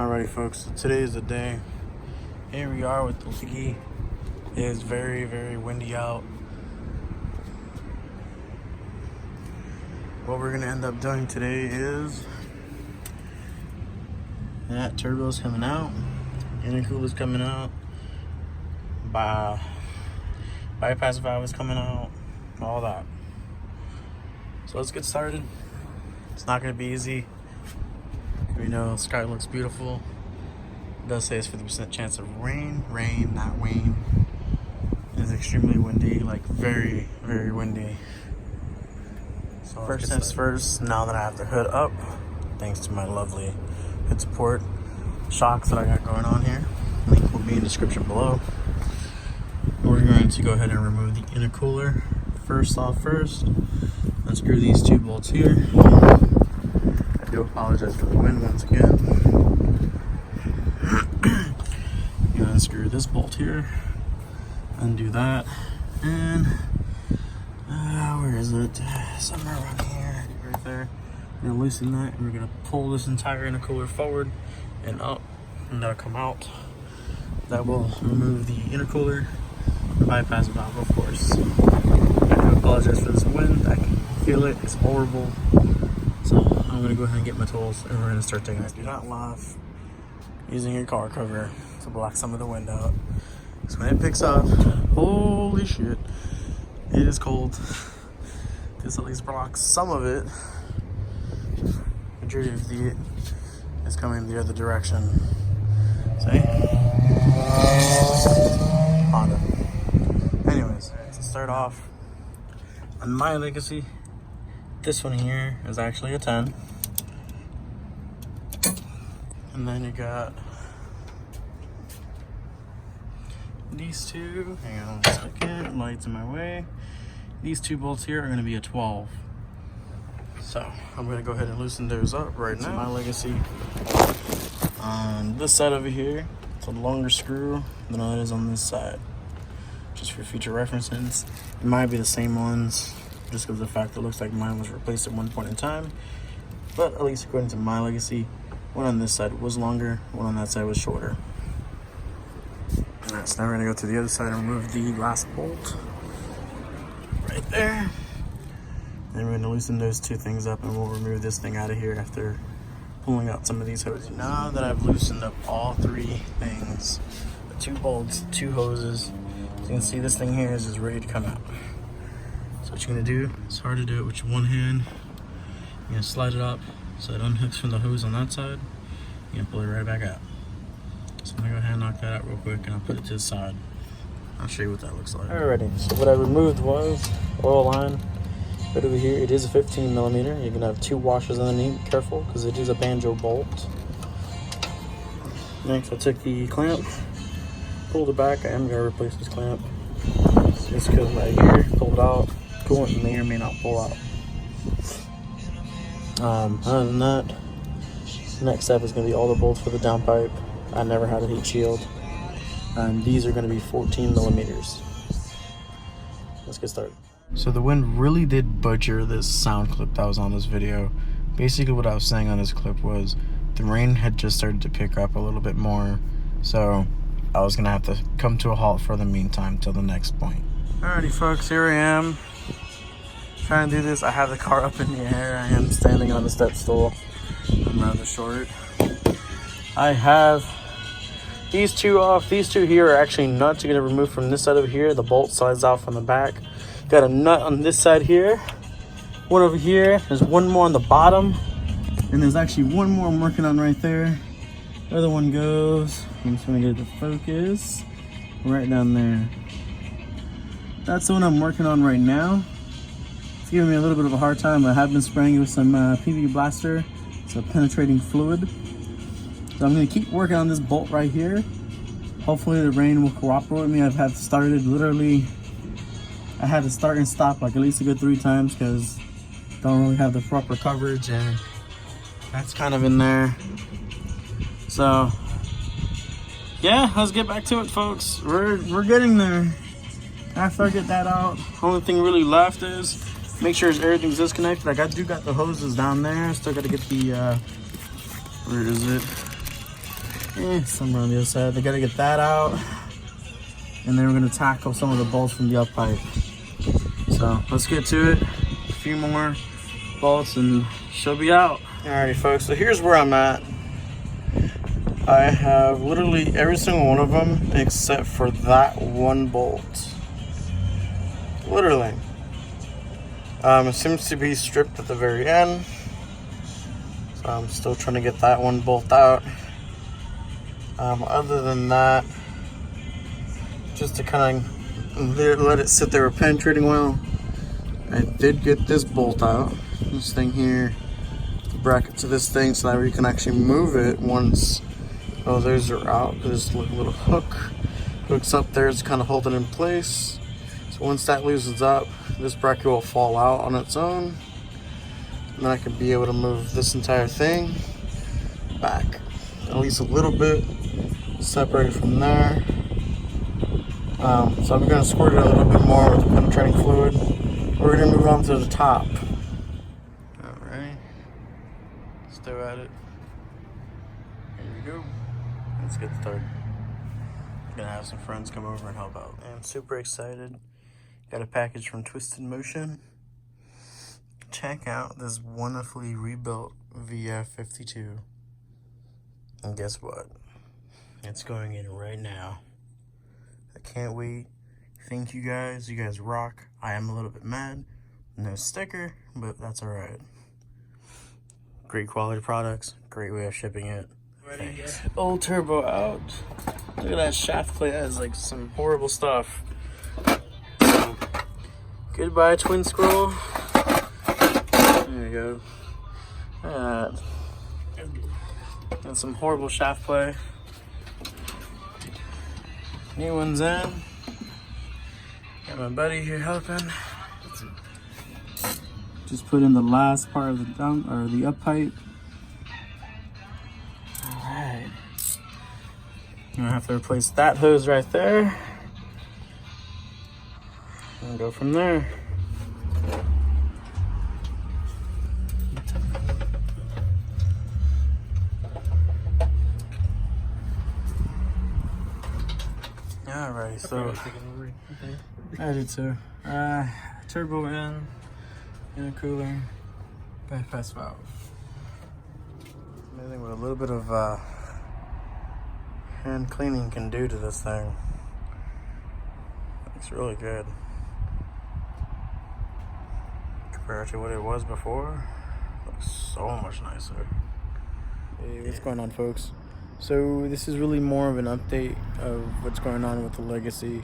Alrighty folks, so today is the day. Here we are with the Leaky. It is very, very windy out. What we're gonna end up doing today is that turbo's coming out, intercooler's coming out, bypass valve is coming out, all that. So let's get started. It's not gonna be easy. We know the sky looks beautiful. It does say it's 50% chance of rain, not rain. It's extremely windy, like very, very windy. So first things first, now that I have the hood up, thanks to my lovely hood support shocks that I got going on here, link will be in the description below. We're going to go ahead and remove the intercooler first. Unscrew these two bolts here. I do apologize for the wind once again. You unscrew this bolt here, undo that, and where is it? Somewhere around here, right there. We're gonna loosen that, and we're gonna pull this entire intercooler forward and up, and that'll come out. That will remove the intercooler, the bypass valve, of course. I do apologize for this wind. I can feel it. It's horrible. So I'm gonna go ahead and get my tools, and we're gonna start taking this. Do not laugh using your car cover to block some of the wind out. So when it picks up, holy shit, it is cold. This at least blocks some of it. Majority of it is coming the other direction. See? Honda. Anyways, to start off, on my Legacy, this one here is actually a 10. And then you got these two. Hang on a second, lights in my way. These two bolts here are going to be a 12. So I'm going to go ahead and loosen those up right now. My Legacy. On this side over here, it's a longer screw than it is on this side. Just for future references, it might be the same ones, just because of the fact that it looks like mine was replaced at one point in time. But at least according to my Legacy, one on this side was longer, one on that side was shorter. Alright, so now we're going to go to the other side and remove the last bolt. Right there. Then we're going to loosen those two things up, and we'll remove this thing out of here after pulling out some of these hoses. Now that I've loosened up all three things, the two bolts, two hoses, as you can see this thing here is just ready to come out. So what you're going to do, it's hard to do it with your one hand. You're going to slide it up so it unhooks from the hose on that side. You're going to pull it right back out. So I'm going to go ahead and knock that out real quick, and I'll put it to the side. I'll show you what that looks like. Alrighty, so what I removed was oil line. Right over here, it is a 15 millimeter. You're going to have two washers underneath. Careful, because it is a banjo bolt. Next, I took the clamp, pulled it back. I am going to replace this clamp. This goes right here, pull it out. Coolant may or may not pull out. Other than that, next step is going to be all the bolts for the downpipe. I never had a heat shield. And these are going to be 14 millimeters. Let's get started. So the wind really did butcher this sound clip that was on this video. Basically what I was saying on this clip was the rain had just started to pick up a little bit more. So I was going to have to come to a halt for the meantime till the next point. Alrighty folks, here I am. Trying to do this. I have the car up in the air. I am standing on the step stool. I'm rather short. I have these two off. These two here are actually nuts. You're going to remove from this side over here. The bolt slides out from the back. Got a nut on this side here. One over here. There's one more on the bottom. And there's actually one more I'm working on right there. The other one goes, I'm just going to get it to focus. Right down there. That's the one I'm working on right now. It's giving me a little bit of a hard time. I have been spraying it with some PV Blaster. It's a penetrating fluid. So I'm going to keep working on this bolt right here. Hopefully the rain will cooperate with me. I've started literally, I had to start and stop like at least a good 3 times because I don't really have the proper coverage, and that's kind of in there. So yeah, let's get back to it folks. We're getting there. After I get that out, only thing really left is make sure everything's disconnected. Like I do got the hoses down there. Still got to get the where is it? Somewhere on the other side. They gotta get that out. And then we're gonna tackle some of the bolts from the up pipe. So let's get to it. A few more bolts and she'll be out. Alrighty folks, so here's where I'm at. I have literally every single one of them except for that one bolt. Literally. It seems to be stripped at the very end. So I'm still trying to get that one bolt out. Other than that, just to kind of let it sit there penetrating well, I did get this bolt out. This thing here, the bracket to this thing, so that you can actually move it once those are out. There's a little hook, hooks up there, it's kind of holding in place. So once that loosens up, this bracket will fall out on its own. And then I could be able to move this entire thing back at least a little bit, separated from there. So I'm going to squirt it a little bit more with the penetrating fluid. We're going to move on to the top. Alright, still at it. Here we go. Let's get started. I'm going to have some friends come over and help out. I'm super excited. Got a package from Twisted Motion. Check out this wonderfully rebuilt VF52. And guess what? It's going in right now. I can't wait. Thank you guys. You guys rock. I am a little bit mad. No sticker, but that's alright. Great quality products. Great way of shipping it. Thanks. Old turbo out. Look at that shaft plate. That is like some horrible stuff. So, goodbye, twin scroll. There you go. Look at that. And some horrible shaft play. New one's in. Got my buddy here helping. Just put in the last part of the dump or the up pipe. Alright. I'm gonna have to replace that hose right there. And go from there. Alright, so I did too. Turbo in, intercooler, bypass valve. Amazing what a little bit of hand cleaning can do to this thing. Looks really good compared to what it was before. Looks so much nicer. Hey, what's going on, folks? So this is really more of an update of what's going on with the Legacy.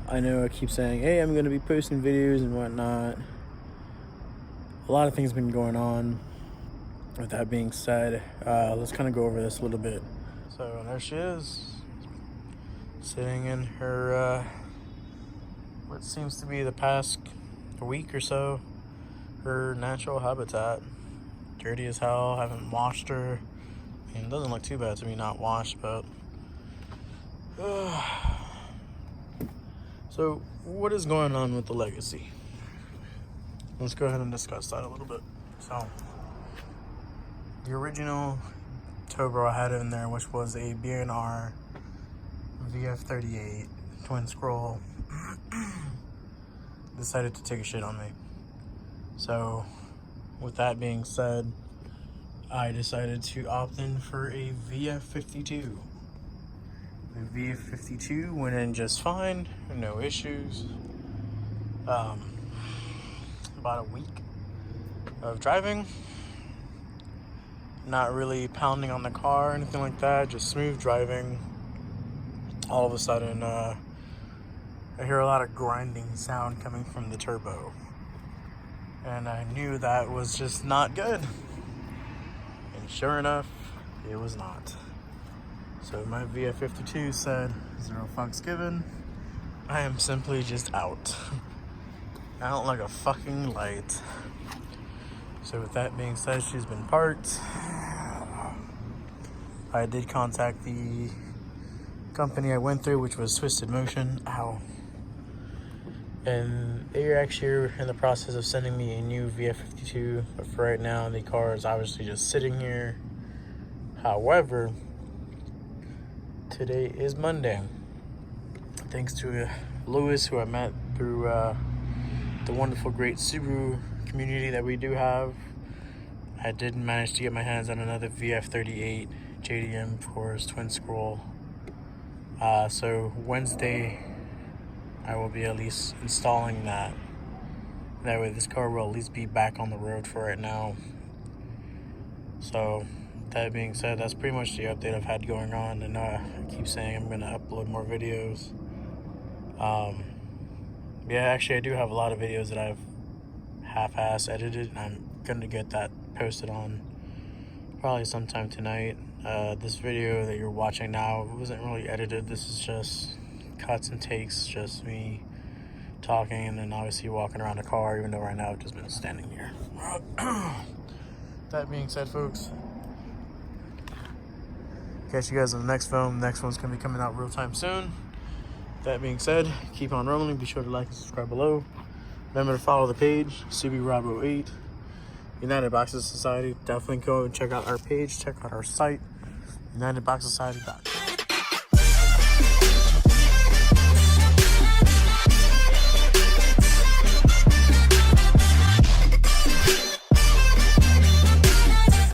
I know I keep saying, hey, I'm going to be posting videos and whatnot. A lot of things have been going on. With that being said, let's kind of go over this a little bit. So there she is, sitting in her, what seems to be the past week or so, her natural habitat. Dirty as hell, haven't washed her. I mean, it doesn't look too bad to me not washed, but so what is going on with the Legacy? Let's go ahead and discuss that a little bit. So the original turbo I had in there, which was a B&R VF38 twin scroll, decided to take a shit on me. So with that being said, I decided to opt in for a VF52. The VF52 went in just fine, no issues. About a week of driving, not really pounding on the car or anything like that, just smooth driving. All of a sudden, I hear a lot of grinding sound coming from the turbo. And I knew that was just not good. And sure enough, it was not. So my VF52 said, 0 fucks given. I am simply just out. Out like a fucking light. So with that being said, she's been parked. I did contact the company I went through, which was Twisted Motion. Ow. And they're actually in the process of sending me a new VF52, but for right now the car is obviously just sitting here. However, today is Monday. Thanks to Lewis, who I met through the wonderful, great Subaru community that we do have. I did manage to get my hands on another VF38 JDM, of course, twin scroll. So Wednesday, I will be at least installing that. That way this car will at least be back on the road for right now. So that being said, that's pretty much the update I've had going on. And I keep saying I'm going to upload more videos. Yeah, actually I do have a lot of videos that I've half-ass edited, and I'm going to get that posted on probably sometime tonight. This video that you're watching now wasn't really edited. This is just cuts and takes, just me talking and then obviously walking around the car, even though right now I've just been standing here. That being said, folks, catch you guys in the next film. Next one's going to be coming out real time soon. That being said, keep on rolling. Be sure to like and subscribe below. Remember to follow the page, CBRob08, United Boxer Society. Definitely go and check out our page, check out our site, UnitedBoxerSociety.com.